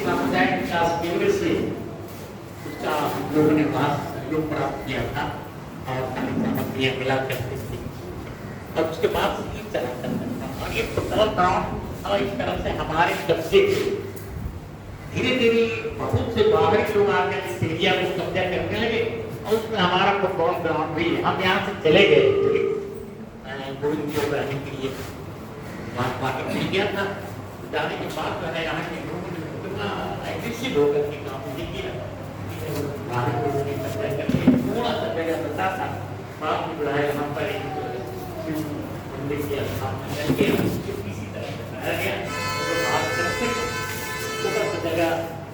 सामुदायिक विकास केंद्र से उसका हम लोगों ने सहयोग प्राप्त किया था और सामग्रियाँ मिला करती थी। और उसके बाद इस तरह करता था और ये फुटबॉल ग्राउंड और इस तरह से हमारे कब्जे धीरे धीरे बहुत से बाहरी लोग आकर इस एरिया को कब्जा करने लगे और उसमें हमारा फुटबॉल ग्राउंड भी है। हम यहाँ से चले गए थे गोविंद को रहने के लिए, वहाँ मिल गया था। जाने के बाद जो है यहाँ के लोगों ने इतना एग्रेसिव होकर के काम नहीं किया, बाहरी लोगों ने कब्जा करके थोड़ा सा जगह बचा था। बाद में जो है यहाँ पर एक मंदिर की स्थापना करके किसी तरह बनाया गया थोड़ा सा जगह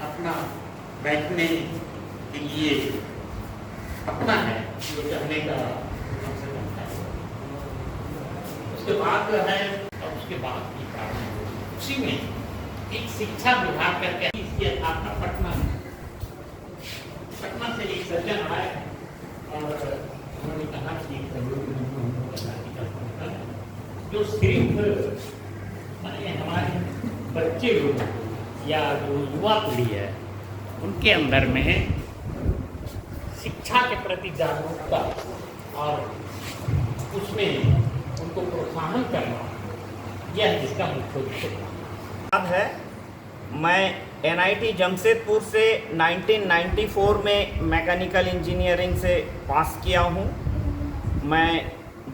अपना बैठने के लिए अपना है जो कहने का हमसे बनता है। उसके बाद जो है और उसके बाद की कारण उसी में एक शिक्षा विभाग करके इसकी स्थापना पटना से एक सज्जन आए और उन्होंने कहा कि जो सिर्फ हमारे बच्चे लोग या जो युवा पीढ़ी है उनके अंदर में शिक्षा के प्रति जागरूकता और उसमें उनको प्रोत्साहन करना, यह इसका मुख्य उद्देश्य है। मैं NIT जमशेदपुर से 1994 में मैकेनिकल इंजीनियरिंग से पास किया हूँ। मैं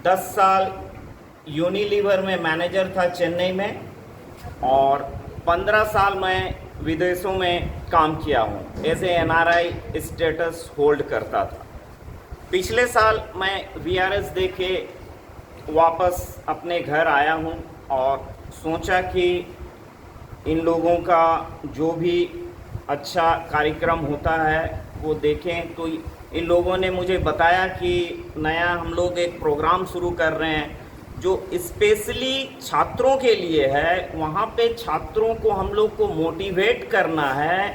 10 साल यूनिलीवर में मैनेजर था चेन्नई में और 15 साल मैं विदेशों में काम किया हूँ। As a NRI status hold करता था। पिछले साल मैं VRS दे के वापस अपने घर आया हूँ और सोचा कि इन लोगों का जो भी अच्छा कार्यक्रम होता है वो देखें। तो इन लोगों ने मुझे बताया कि नया हम लोग एक प्रोग्राम शुरू कर रहे हैं जो स्पेशली छात्रों के लिए है। वहाँ पे छात्रों को हम लोग को मोटिवेट करना है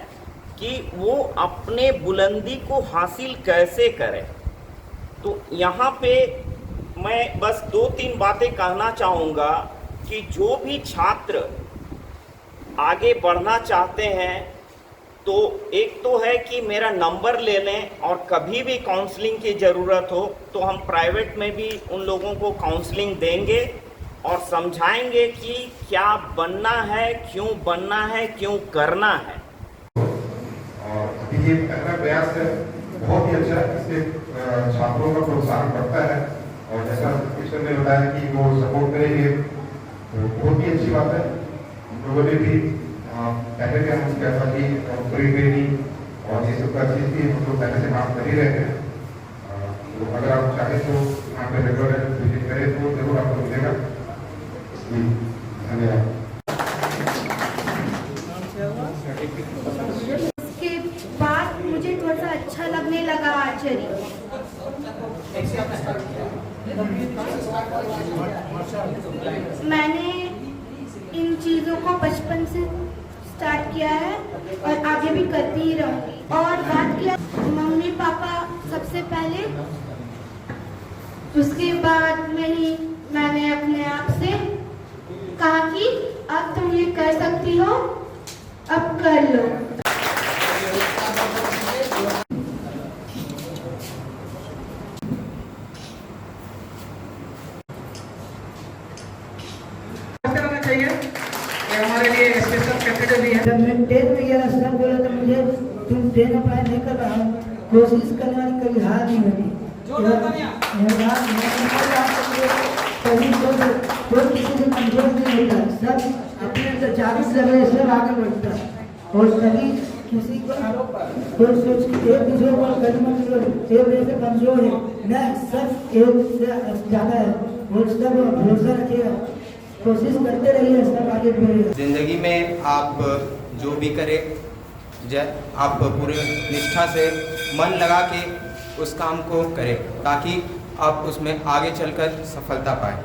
कि वो अपने बुलंदी को हासिल कैसे करें। तो यहाँ पे मैं बस 2-3 बातें कहना चाहूँगा कि जो भी छात्र आगे बढ़ना चाहते हैं तो एक तो है कि मेरा नंबर ले लें और कभी भी काउंसलिंग की ज़रूरत हो तो हम प्राइवेट में भी उन लोगों को काउंसलिंग देंगे और समझाएंगे कि क्या बनना है, क्यों बनना है, क्यों करना है। और अभी ये पहला प्रयास है, बहुत ही अच्छा। इससे छात्रों का प्रोत्साहन बढ़ता है और जैसा टीचर ने बताया कि वो सपोर्ट करेंगे तो बहुत ही अच्छी बात है। लोगों ने भी पहले भी हम क्या था कि फ्री ट्रेनिंग और ये सब का चीज़ भी हम लोग पहले से काम कर ही रहे हैं। तो अगर आप चाहें तो यहाँ पे रेगुलर विजिट करें तो जरूर आपको मिलेगा। धन्यवाद। उसके बाद मुझे थोड़ा सा अच्छा लगने लगा आर्चरी। मैंने इन चीज़ों को बचपन से स्टार्ट किया है और आगे भी करती ही रहूँगी। और बात किया मम्मी पापा सबसे पहले, उसके बाद मैंने अपने आप से कहा कि अब तुम ये कर सकती हो, अब कर लो। हमारे लिए स्पेशल कैफेटेरिया भी है। जब मैं 10 में गया सर बोला तो मुझे तुम 10 अप्लाई नहीं कर रहा हूँ, कोशिश करने वाली कभी हार नहीं होती। कभी कोई किसी से कमजोर नहीं होता, सब अपने से 40 लगे सब आगे बढ़ता और सभी किसी को सोच के एक दूसरे को कदम से कमजोर है न, सब एक से ज़्यादा है और सब भरोसा रखिएगा, कोशिश करते रहिए, सब आगे बढ़ेगा। जिंदगी में आप जो भी करें आप पूरे निष्ठा से मन लगा के उस काम को करें ताकि आप उसमें आगे चलकर सफलता पाएं।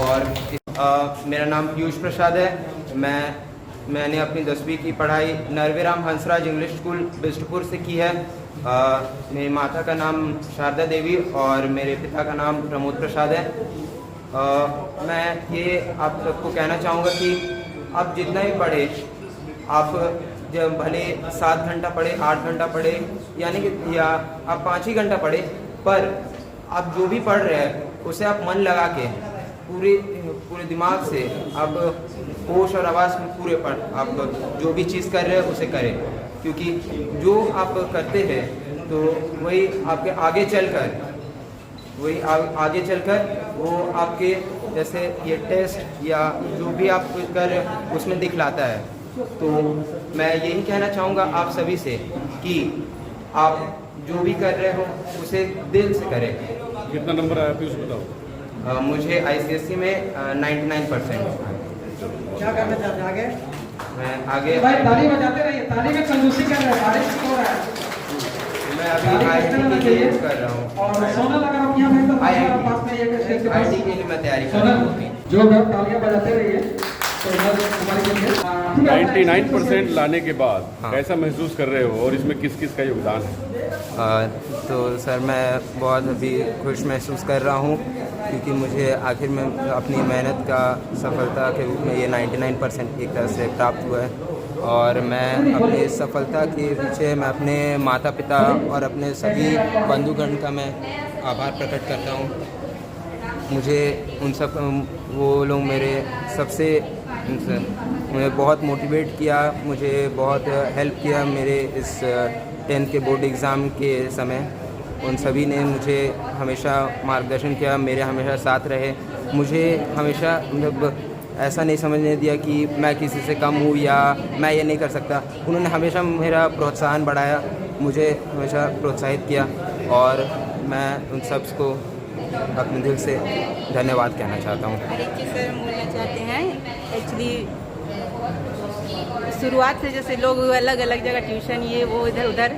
और मेरा नाम पीयूष प्रसाद है। मैंने अपनी 10वीं की पढ़ाई नरवेराम हंसराज इंग्लिश स्कूल बिष्टपुर से की है। मेरी माता का नाम शारदा देवी और मेरे पिता का नाम प्रमोद प्रसाद है। मैं ये आप सबको कहना चाहूँगा कि आप जितना भी पढ़े आप जब भले 7 घंटा पढ़े, 8 घंटा पढ़े, यानी कि या आप 5 ही घंटा पढ़े, पर आप जो भी पढ़ रहे हैं उसे आप मन लगा के पूरे दिमाग से आप होश और आवाज़ में पूरे आप जो भी चीज़ कर रहे हैं उसे करें, क्योंकि जो आप करते हैं तो वही आपके आगे चलकर वो आपके जैसे ये टेस्ट या जो भी आप कर रहे हैं उसमें दिखलाता है। तो मैं यही कहना चाहूँगा आप सभी से कि आप जो भी कर रहे हो उसे दिल से करें। कितना नंबर आया पीयूष बताओ? मुझे ICSE में 99%। क्या करना चाहते हैं आगे? मैं आगे भाई ताली बजाते रहिए, ताली में कंजूसी कर रहे हैं, तारीफ हो रहा है। मैं अभी IIT के लिए कर रहा हूँ और सोनल अगर आप यहाँ हैं तो पास में ये IIT के लिए मैं तैयारी कर रहा हूँ। जो भी आप तालियां बजाते रहिए तो हमारे लिए 99% लाने के बाद हाँ। कैसा महसूस कर रहे हो और इसमें किस किस का योगदान है? तो सर मैं बहुत अभी खुश महसूस कर रहा हूँ, क्योंकि मुझे आखिर में अपनी मेहनत का सफलता के रूप में ये 99% एक तरह से प्राप्त हुआ है। और मैं अपनी सफलता के पीछे मैं अपने माता पिता और अपने सभी बंधुगण का मैं आभार प्रकट करता हूँ। मुझे उन सब वो लोग मेरे सबसे मुझे बहुत मोटिवेट किया, मुझे बहुत हेल्प किया मेरे इस 10th के बोर्ड एग्ज़ाम के समय। उन सभी ने मुझे हमेशा मार्गदर्शन किया, मेरे हमेशा साथ रहे। मुझे हमेशा मतलब ऐसा नहीं समझने दिया कि मैं किसी से कम हूँ या मैं ये नहीं कर सकता। उन्होंने हमेशा मेरा प्रोत्साहन बढ़ाया, मुझे हमेशा प्रोत्साहित किया, और मैं उन सब को अपने दिल से धन्यवाद कहना चाहता हूँ। हर एक चीज़ सर बोलना चाहते हैं। एक्चुअली शुरुआत से जैसे लोग अलग अलग जगह ट्यूशन ये वो इधर उधर,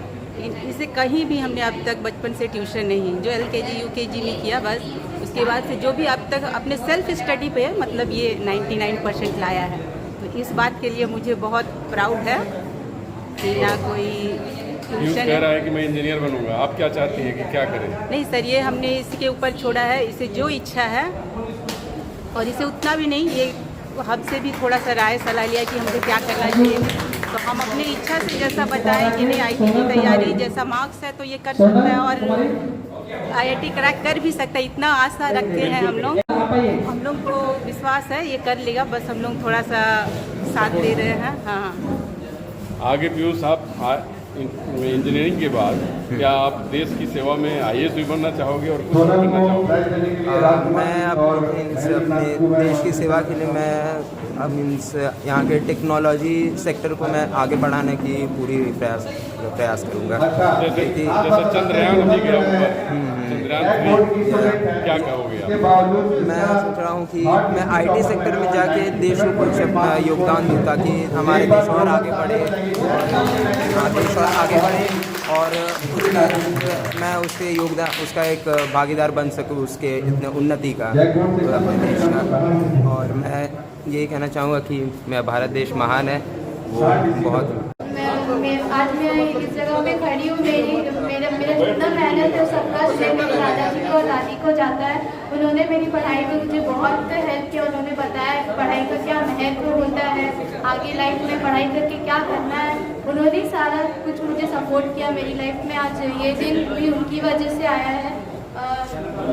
इसे कहीं भी हमने अब तक बचपन से ट्यूशन नहीं, जो LKG UKG में किया बस। उसके बाद से जो भी अब तक अपने सेल्फ स्टडी पे मतलब ये 99% लाया है। तो इस बात के लिए मुझे बहुत प्राउड है कि ना कोई पीयूष कह रहा है कि मैं इंजीनियर बनूंगा, आप क्या चाहती हैं कि क्या करें? नहीं सर, ये हमने इसके ऊपर छोड़ा है, इसे जो इच्छा है, और इसे उतना भी नहीं, ये हमसे भी थोड़ा सा राय सलाह लिया कि हमको क्या करना चाहिए। तो हम अपनी इच्छा से जैसा बताएं कि नहीं IIT की तैयारी जैसा मार्क्स है तो ये कर सकता है, और IIT क्रैक कर भी सकता है, इतना आशा रखते हैं हम लोग। हम लोग को विश्वास है ये कर लेगा, बस हम लोग थोड़ा सा साथ दे रहे हैं। हाँ, आगे पीयूष आप इंजीनियरिंग के बाद क्या आप देश की सेवा में IAS भी बनना चाहोगे और कुछ करना चाहोगे? मैं अपने देश की सेवा के लिए मैं मीन्स यहाँ के टेक्नोलॉजी सेक्टर को मैं आगे बढ़ाने की पूरी प्रयास करूँगा। जैसे चंद्रयान भी गया ऊपर, चंद्रयान क्या कहोगे आप? मैं सोच रहा हूँ कि मैं IT सेक्टर में जाके देश को कुछ अपना योगदान दूँ, ताकि हमारे देश और आगे बढ़े, देश और आगे बढ़े, और मैं उसके योगदान उसका एक भागीदार बन सकूँ, उसके इतने उन्नति का अपने देश का। और मैं यही कहना चाहूँगा कि मेरा भारत देश महान है, वो बहुत। आज मैं इस जगह पे खड़ी हूँ, मेरा जितना मेहनत है सबका श्रेय मेरे दादाजी को और दादी को जाता है। उन्होंने मेरी पढ़ाई में मुझे बहुत हेल्प किया, उन्होंने बताया पढ़ाई का क्या महत्व होता है, आगे लाइफ में पढ़ाई करके क्या करना है। उन्होंने सारा कुछ मुझे सपोर्ट किया मेरी लाइफ में। आज ये दिन भी उनकी वजह से आया है।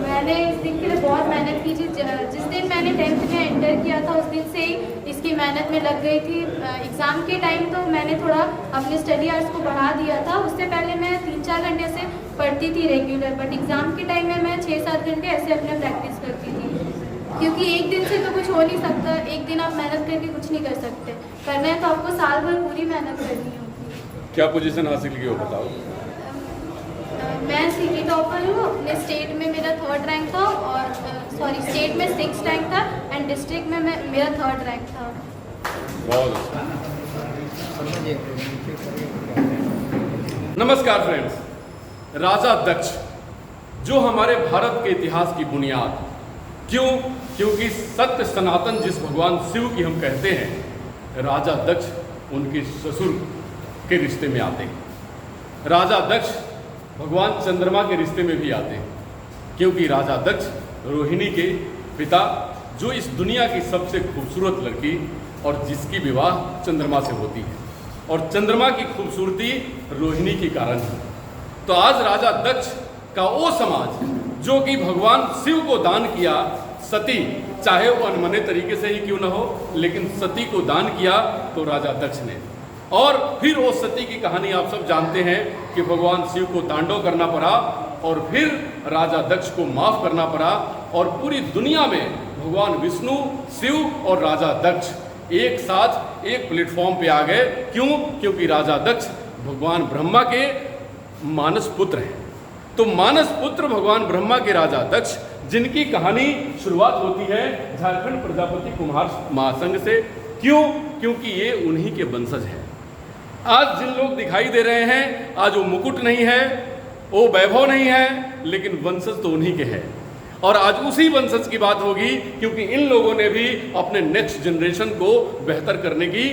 मैंने इस दिन के लिए बहुत मेहनत की थी। जिस दिन मैंने 10th में एंटर किया था उस दिन से ही इसकी मेहनत में लग गई थी। एग्ज़ाम के टाइम तो मैंने थोड़ा अपने स्टडी आवर्स को बढ़ा दिया था। उससे पहले मैं 3-4 घंटे से पढ़ती थी रेगुलर, बट एग्ज़ाम के टाइम में मैं 6-7 घंटे ऐसे अपने प्रैक्टिस करती थी, क्योंकि एक दिन से तो कुछ हो नहीं सकता। एक दिन आप मेहनत करके कुछ नहीं कर सकते, करना है तो आपको साल भर पूरी मेहनत करनी होगी। क्या पोजीशन हासिल की हो बताओ? मैं सिटी टॉपर हूँ। अपने स्टेट में मेरा 3rd रैंक था, और स्टेट में 6th रैंक था, एंड डिस्ट्रिक्ट में मेरा 3rd रैंक था। बहुत अच्छा। नमस्कार फ्रेंड्स, राजा दक्ष जो हमारे भारत के इतिहास की बुनियाद, क्यों? क्योंकि सत्य सनातन जिस भगवान शिव की हम कहते हैं, राजा दक्ष उनके ससुर के रिश्ते में आते हैं। राजा दक्ष भगवान चंद्रमा के रिश्ते में भी आते हैं, क्योंकि राजा दक्ष रोहिणी के पिता, जो इस दुनिया की सबसे खूबसूरत लड़की और जिसकी विवाह चंद्रमा से होती है। और चंद्रमा की खूबसूरती रोहिणी के कारण है। तो आज राजा दक्ष का वो समाज जो कि भगवान शिव को दान किया, सती, चाहे वो अनमने तरीके से ही क्यों न हो, लेकिन सती को दान किया तो राजा दक्ष ने। और फिर वो सती की कहानी आप सब जानते हैं कि भगवान शिव को तांडव करना पड़ा और फिर राजा दक्ष को माफ करना पड़ा और पूरी दुनिया में भगवान विष्णु, शिव और राजा दक्ष एक साथ एक प्लेटफॉर्म पे आ गए। क्यों? क्योंकि राजा दक्ष भगवान ब्रह्मा के मानस पुत्र हैं। तो मानस पुत्र भगवान ब्रह्मा के राजा दक्ष, जिनकी कहानी शुरुआत होती है झारखंड प्रजापति कुम्हार महासंघ से। क्यों? क्योंकि ये उन्हीं के वंशज हैं। आज जिन लोग दिखाई दे रहे हैं, आज वो मुकुट नहीं है, वो वैभव नहीं है, लेकिन वंशज तो उन्हीं के हैं। और आज उसी वंशज की बात होगी, क्योंकि इन लोगों ने भी अपने नेक्स्ट जनरेशन को बेहतर करने की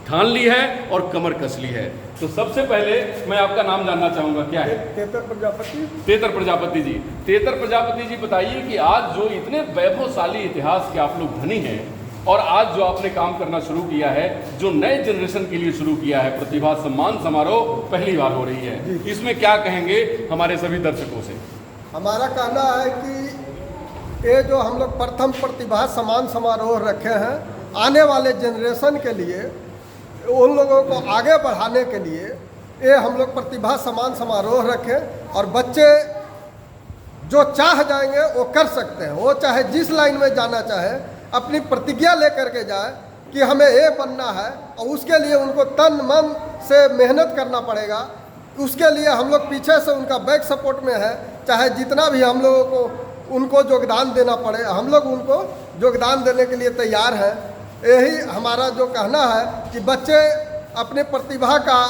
ठान ली है और कमर कस ली है। तो सबसे पहले मैं आपका नाम जानना चाहूँगा, क्या है? तेतर प्रजापति। तेतर प्रजापति जी। तेतर प्रजापति जी, बताइए कि आज जो इतने वैभवशाली इतिहास के आप लोग धनी हैं और आज जो आपने काम करना शुरू किया है, जो नए जनरेशन के लिए शुरू किया है, प्रतिभा सम्मान समारोह पहली बार हो रही है, इसमें क्या कहेंगे हमारे सभी दर्शकों से? हमारा कहना है कि ये जो हम लोग प्रथम प्रतिभा सम्मान समारोह रखे हैं, आने वाले जनरेशन के लिए, उन लोगों को आगे बढ़ाने के लिए ये हम लोग प्रतिभा सम्मान समारोह रखें और बच्चे जो चाह जाएंगे वो कर सकते हैं। वो चाहे जिस लाइन में जाना चाहे, अपनी प्रतिज्ञा लेकर के जाए कि हमें ये बनना है और उसके लिए उनको तन मन से मेहनत करना पड़ेगा। उसके लिए हम लोग पीछे से उनका बैक सपोर्ट में है, चाहे जितना भी हम लोगों को उनको योगदान देना पड़े, हम लोग उनको योगदान देने के लिए तैयार हैं। यही हमारा जो कहना है कि बच्चे अपने प्रतिभा का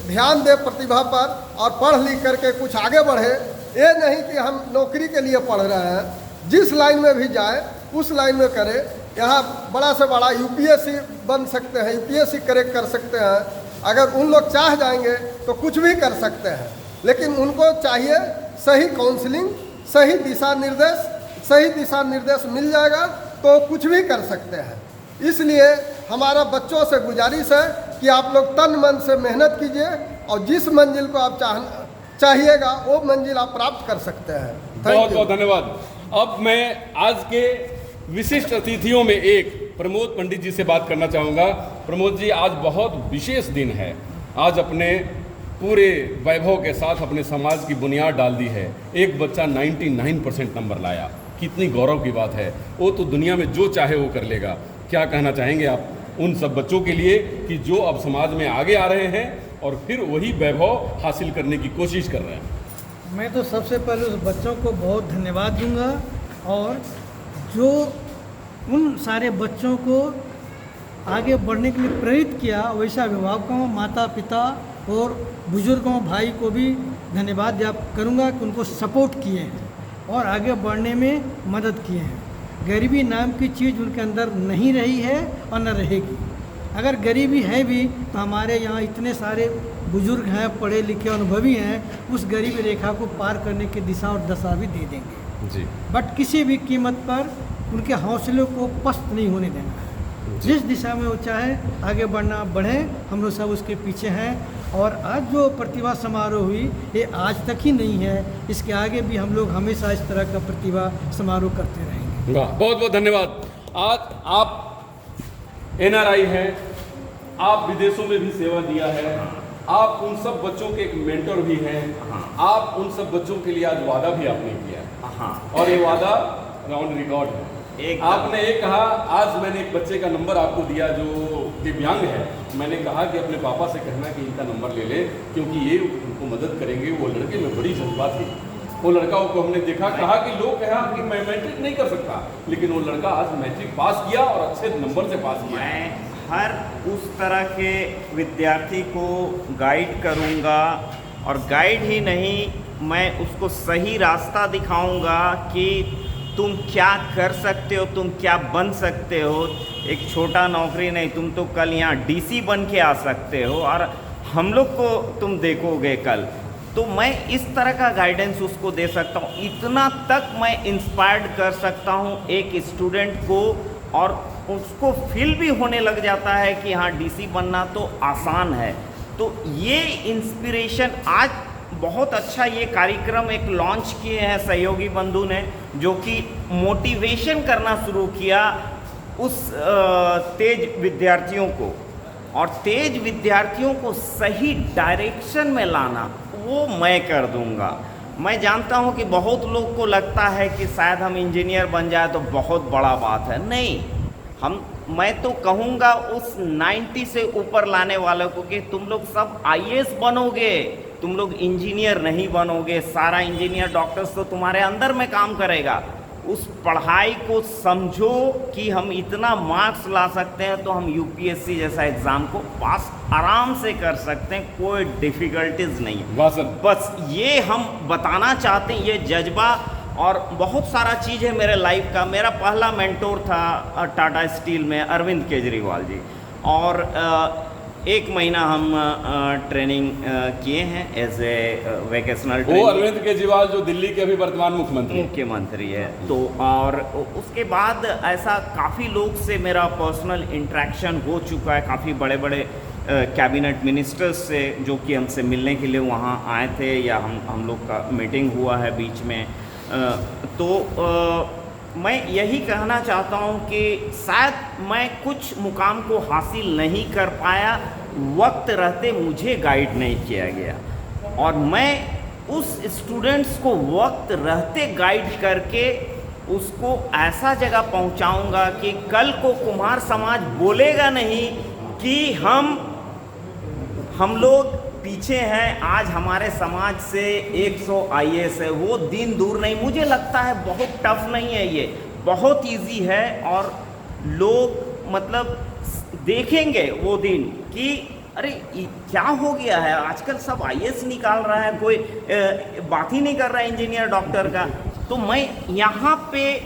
ध्यान दे प्रतिभा पर और पढ़ लिख करके कुछ आगे बढ़े। ये नहीं कि हम नौकरी के लिए पढ़ रहे हैं, जिस लाइन में भी जाए उस लाइन में करे। यहाँ बड़ा से बड़ा यूपीएससी बन सकते हैं, यूपीएससी क्रैक कर सकते हैं। अगर उन लोग चाह जाएंगे तो कुछ भी कर सकते हैं, लेकिन उनको चाहिए सही काउंसलिंग, सही दिशा निर्देश मिल जाएगा तो कुछ भी कर सकते हैं। इसलिए हमारा बच्चों से गुजारिश है कि आप लोग तन मन से मेहनत कीजिए और जिस मंजिल को आप चाहिएगा वो मंजिल आप प्राप्त कर सकते हैं। बहुत बहुत धन्यवाद। अब मैं आज के विशिष्ट अतिथियों में एक प्रमोद पंडित जी से बात करना चाहूँगा। प्रमोद जी, आज बहुत विशेष दिन है। आज अपने पूरे वैभव के साथ अपने समाज की बुनियाद डाल दी है। एक बच्चा 99% नंबर लाया, कितनी गौरव की बात है। वो तो दुनिया में जो चाहे वो कर लेगा। क्या कहना चाहेंगे आप उन सब बच्चों के लिए कि जो अब समाज में आगे आ रहे हैं और फिर वही वैभव हासिल करने की कोशिश कर रहे हैं? मैं तो सबसे पहले उस बच्चों को बहुत धन्यवाद दूंगा और जो उन सारे बच्चों को आगे बढ़ने के लिए प्रेरित किया, वैसे अभिभावकों, माता पिता और बुजुर्गों, भाई को भी धन्यवाद करूंगा कि उनको सपोर्ट किए हैं और आगे बढ़ने में मदद किए हैं। गरीबी नाम की चीज़ उनके अंदर नहीं रही है और न रहेगी। अगर गरीबी है भी तो हमारे यहाँ इतने सारे बुजुर्ग हैं, पढ़े लिखे अनुभवी हैं, उस गरीबी रेखा को पार करने की दिशा और दशा भी दे देंगे जी। बट किसी भी कीमत पर उनके हौसलों को पस्त नहीं होने देना है। जिस दिशा में वो चाहे आगे बढ़ना, बढ़े, हम लोग सब उसके पीछे हैं। और आज जो प्रतिभा समारोह हुई, ये आज तक ही नहीं है, इसके आगे भी हम लोग हमेशा इस तरह का प्रतिभा समारोह करते रहेंगे। वाह, बहुत बहुत धन्यवाद। आज आप NRI हैं, आप विदेशों में भी सेवा दिया है, आप उन सब बच्चों के एक मेंटर भी हैं। आप उन सब बच्चों के लिए आज वादा भी आपने किया है और ये वादा राउंड रिकॉर्ड है। आपने ये कहा, आज मैंने एक बच्चे का नंबर आपको दिया जो दिव्यांग है। मैंने कहा कि अपने पापा से कहना कि इनका नंबर ले ले, क्योंकि ये उनको मदद करेंगे। वो लड़के में बड़ी जज्बात थी। वो लड़का को हमने देखा, कहा कि लोग कहा कि मैं मैट्रिक नहीं कर सकता, लेकिन वो लड़का आज मैट्रिक पास किया और अच्छे नंबर से पास किया। मैं हर उस तरह के विद्यार्थी को गाइड करूंगा और गाइड ही नहीं, मैं उसको सही रास्ता दिखाऊंगा कि तुम क्या कर सकते हो, तुम क्या बन सकते हो। एक छोटा नौकरी नहीं, तुम तो कल यहाँ DC बन के आ सकते हो और हम लोग को तुम देखोगे कल। तो मैं इस तरह का गाइडेंस उसको दे सकता हूँ। इतना तक मैं इंस्पायर्ड कर सकता हूँ एक स्टूडेंट को और उसको फील भी होने लग जाता है कि हाँ डीसी बनना तो आसान है। तो ये इंस्पिरेशन आज बहुत अच्छा ये कार्यक्रम एक लॉन्च किए हैं सहयोगी बंधु ने, जो कि मोटिवेशन करना शुरू किया उस तेज विद्यार्थियों को, और तेज विद्यार्थियों को सही डायरेक्शन में लाना वो मैं कर दूंगा। मैं जानता हूं कि बहुत लोग को लगता है कि शायद हम इंजीनियर बन जाए तो बहुत बड़ा बात है। नहीं, मैं तो कहूँगा उस 90 से ऊपर लाने वालों को कि तुम लोग सब आईएएस बनोगे, तुम लोग इंजीनियर नहीं बनोगे। सारा इंजीनियर डॉक्टर्स तो तुम्हारे अंदर में काम करेगा। उस पढ़ाई को समझो कि हम इतना मार्क्स ला सकते हैं तो हम यूपीएससी जैसा एग्ज़ाम को पास आराम से कर सकते हैं, कोई डिफ़िकल्टीज नहीं है। बस ये हम बताना चाहते हैं, ये जज्बा। और बहुत सारा चीज़ है मेरे लाइफ का। मेरा पहला मेंटोर था टाटा स्टील में अरविंद केजरीवाल जी, और 1 महीना हम ट्रेनिंग किए हैं एज ए वेकेशनल वो अरविंद केजरीवाल जो दिल्ली के अभी वर्तमान मुख्यमंत्री है। तो और उसके बाद ऐसा काफ़ी लोग से मेरा पर्सनल इंटरेक्शन हो चुका है, काफ़ी बड़े बड़े कैबिनेट मिनिस्टर्स से जो कि हमसे मिलने के लिए वहाँ आए थे, या हम लोग का मीटिंग हुआ है बीच में। मैं यही कहना चाहता हूँ कि शायद मैं कुछ मुकाम को हासिल नहीं कर पाया, वक्त रहते मुझे गाइड नहीं किया गया, और मैं उस स्टूडेंट्स को वक्त रहते गाइड करके उसको ऐसा जगह पहुँचाऊँगा कि कल को कुम्हार समाज बोलेगा नहीं कि हम लोग पीछे हैं। आज हमारे समाज से 100 आईएएस है, वो दिन दूर नहीं। मुझे लगता है बहुत टफ नहीं है, ये बहुत इजी है, और लोग मतलब देखेंगे वो दिन कि अरे क्या हो गया है, आजकल सब आईएएस निकाल रहा है, कोई बात ही नहीं कर रहा है इंजीनियर डॉक्टर का। तो मैं यहाँ पे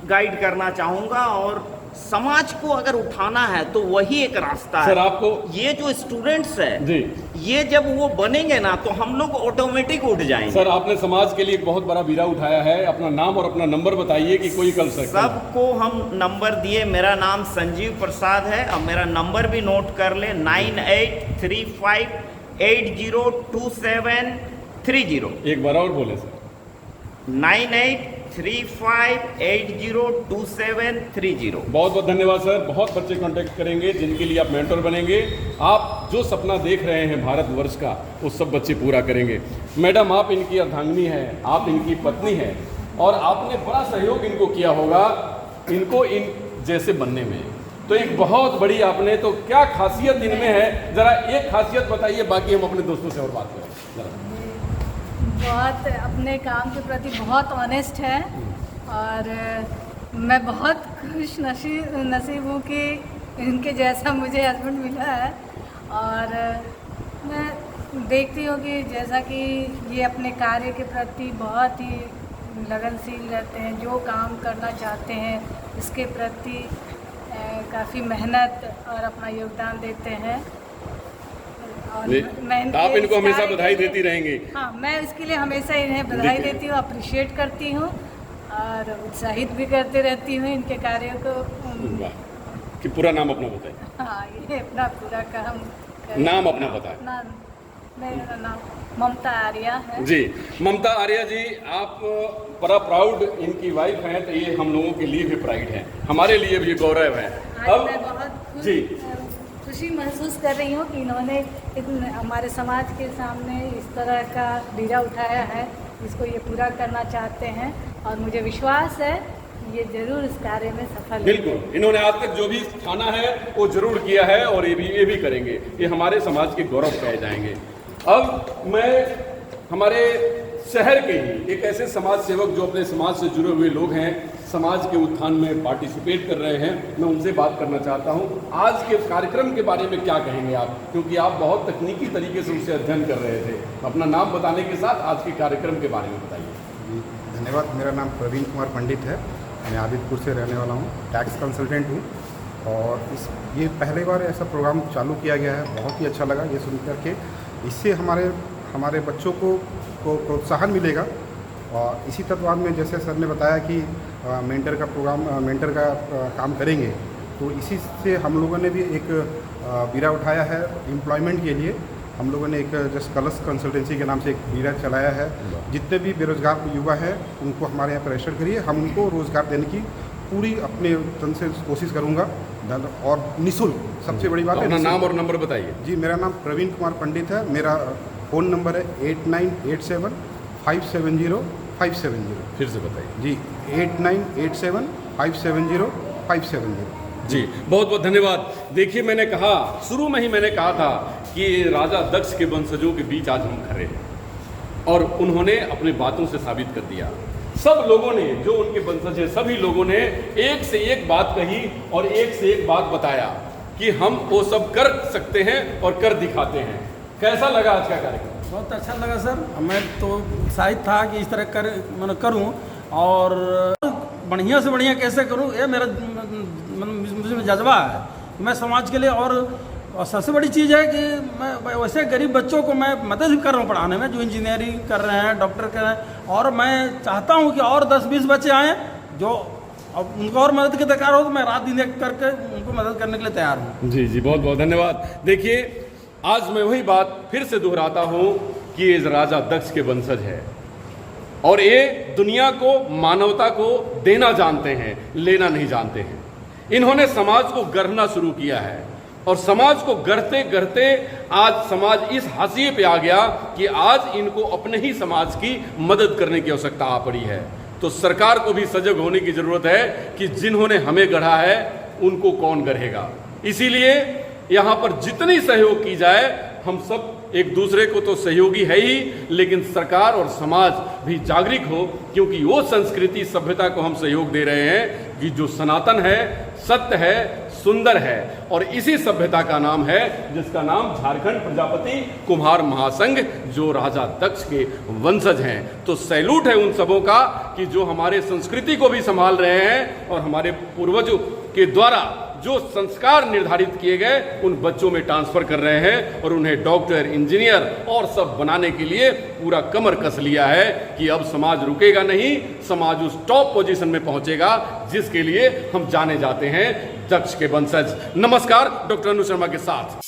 गाइड करना चाहूँगा, और समाज को अगर उठाना है तो वही एक रास्ता है। सर आपको ये जो स्टूडेंट्स है जी, ये जब वो बनेंगे ना तो हम लोग ऑटोमेटिक उठ जाएंगे। सर आपने समाज के लिए एक बहुत बड़ा बीड़ा उठाया है। अपना नाम और अपना नंबर बताइए कि कोई कर सकता है। सबको हम नंबर दिए। मेरा नाम संजीव प्रसाद है, और मेरा नंबर भी नोट कर ले, 9835802730। एक बार और बोले सर। 9835802730। बहुत बहुत धन्यवाद सर। बहुत बच्चे कांटेक्ट करेंगे जिनके लिए आप मेंटर बनेंगे। आप जो सपना देख रहे हैं भारतवर्ष का, वो सब बच्चे पूरा करेंगे। मैडम आप इनकी अर्धांगिनी हैं, आप इनकी पत्नी हैं, और आपने बड़ा सहयोग इनको किया होगा इनको इन जैसे बनने में। तो एक बहुत बड़ी आपने, तो क्या खासियत इनमें है, ज़रा एक खासियत बताइए, बाकी हम अपने दोस्तों से और बात करें ज़रा। बहुत अपने काम के प्रति बहुत ऑनेस्ट है, और मैं बहुत खुश नसीब हूँ कि इनके जैसा मुझे हस्बैंड मिला है। और मैं देखती हूँ कि जैसा कि ये अपने कार्य के प्रति बहुत ही लगनशील रहते हैं, जो काम करना चाहते हैं इसके प्रति काफ़ी मेहनत और अपना योगदान देते हैं। आप इनको हमेशा बधाई देती रहेंगी। हाँ, मैं इसके लिए हमेशा इन्हें बधाई देती हूँ, अप्रिशिएट करती हूँ, और उत्साहित भी करते रहती हूँ इनके कार्यों को। कि पूरा नाम अपना बताएं। हाँ, ये अपना पूरा काम नाम अपना बताएं। मेरा नाम ममता आर्या है जी। ममता आर्या जी, आप बड़ा प्राउड इनकी वाइफ हैं, तो ये हम लोगों के लिए भी प्राइड है, हमारे लिए भी गौरव है। अब मैं बहुत खुशी महसूस कर रही हूँ कि इन्होंने हमारे समाज के सामने इस तरह का बीड़ा उठाया है, जिसको ये पूरा करना चाहते हैं, और मुझे विश्वास है ये जरूर इस कार्य में सफल। बिल्कुल, इन्होंने आज तक जो भी ठाना है वो जरूर किया है, और ये भी करेंगे। ये हमारे समाज के गौरव कहे जाएंगे। अब मैं हमारे शहर के ही एक ऐसे समाज सेवक जो अपने समाज से जुड़े हुए लोग हैं, समाज के उत्थान में पार्टिसिपेट कर रहे हैं, मैं उनसे बात करना चाहता हूं। आज के कार्यक्रम के बारे में क्या कहेंगे आप, क्योंकि आप बहुत तकनीकी तरीके से उनसे अध्ययन कर रहे थे। अपना नाम बताने के साथ आज के कार्यक्रम के बारे में बताइए। धन्यवाद। मेरा नाम प्रवीण कुमार पंडित है, मैं आदितपुर से रहने वाला हूँ, टैक्स कंसल्टेंट हूँ, और ये पहली बार ऐसा प्रोग्राम चालू किया गया है। बहुत ही अच्छा लगा ये सुन करके। इससे हमारे बच्चों को प्रोत्साहन मिलेगा। और इसी तत्वाद में जैसे सर ने बताया कि मेंटर का प्रोग्राम मेंटर का काम करेंगे। तो इसी से हम लोगों ने भी एक बीड़ा उठाया है एम्प्लॉयमेंट के लिए। हम लोगों ने एक जस्ट कलर्स कंसल्टेंसी के नाम से एक बीड़ा चलाया है। जितने भी बेरोजगार युवा हैं उनको हमारे यहाँ पर रजिस्टर करिए, हम उनको रोज़गार देने की पूरी अपने तन से कोशिश करूँगा और निःशुल्क। सबसे बड़ी बात है अपना नाम और नंबर बताइए। जी, मेरा नाम प्रवीण कुमार पंडित है। मेरा फ़ोन नंबर है 8987570570। फिर से बताइए जी, 8987570570। जी, बहुत बहुत धन्यवाद। देखिए, मैंने कहा शुरू में ही मैंने कहा था कि राजा दक्ष के वंशजों के बीच आज हम खड़े हैं और उन्होंने अपने बातों से साबित कर दिया। सब लोगों ने, जो उनके वंशज हैं, सभी लोगों ने एक से एक बात कही और एक से एक बात बताया कि हम वो सब कर सकते हैं और कर दिखाते हैं। कैसा लगा आज का कार्यक्रम? बहुत अच्छा लगा सर। मैं तो उत्साहित था कि इस तरह मैं करूं और बढ़िया से बढ़िया कैसे करूं, ये मेरा मुझे जज्बा है। मैं समाज के लिए और सबसे बड़ी चीज़ है कि मैं वैसे गरीब बच्चों को मैं मदद भी कर रहा हूँ पढ़ाने में, जो इंजीनियरिंग कर रहे हैं, डॉक्टर कर रहे हैं, और मैं चाहता हूँ कि और 10-20 बच्चे आएँ जो अब उनको और मदद की दरकार हो तो मैं रात दिन एक करके उनको मदद करने के लिए तैयार हूँ। जी जी, बहुत बहुत धन्यवाद। देखिए, आज मैं वही बात फिर से दोहराता हूँ कि ये राजा दक्ष के वंशज है और ये दुनिया को, मानवता को देना जानते हैं, लेना नहीं जानते हैं। इन्होंने समाज को गढ़ना शुरू किया है और समाज को गढ़ते गढ़ते आज समाज इस हाशिए पे आ गया कि आज इनको अपने ही समाज की मदद करने की आवश्यकता आ पड़ी है। तो सरकार को भी सजग होने की ज़रूरत है कि जिन्होंने हमें गढ़ा है उनको कौन गढ़ेगा। इसीलिए यहाँ पर जितनी सहयोग की जाए, हम सब एक दूसरे को तो सहयोगी है ही, लेकिन सरकार और समाज भी जागरूक हो, क्योंकि वो संस्कृति सभ्यता को हम सहयोग दे रहे हैं कि जो सनातन है, सत्य है, सुंदर है, और इसी सभ्यता का नाम है जिसका नाम झारखंड प्रजापति कुम्हार महासंघ, जो राजा दक्ष के वंशज हैं। तो सैल्यूट है उन सबों का कि जो हमारे संस्कृति को भी संभाल रहे हैं और हमारे पूर्वजों के द्वारा जो संस्कार निर्धारित किए गए उन बच्चों में ट्रांसफर कर रहे हैं और उन्हें डॉक्टर, इंजीनियर और सब बनाने के लिए पूरा कमर कस लिया है कि अब समाज रुकेगा नहीं, समाज उस टॉप पोजीशन में पहुंचेगा जिसके लिए हम जाने जाते हैं, दक्ष के वंशज। नमस्कार, डॉक्टर अनु शर्मा के साथ।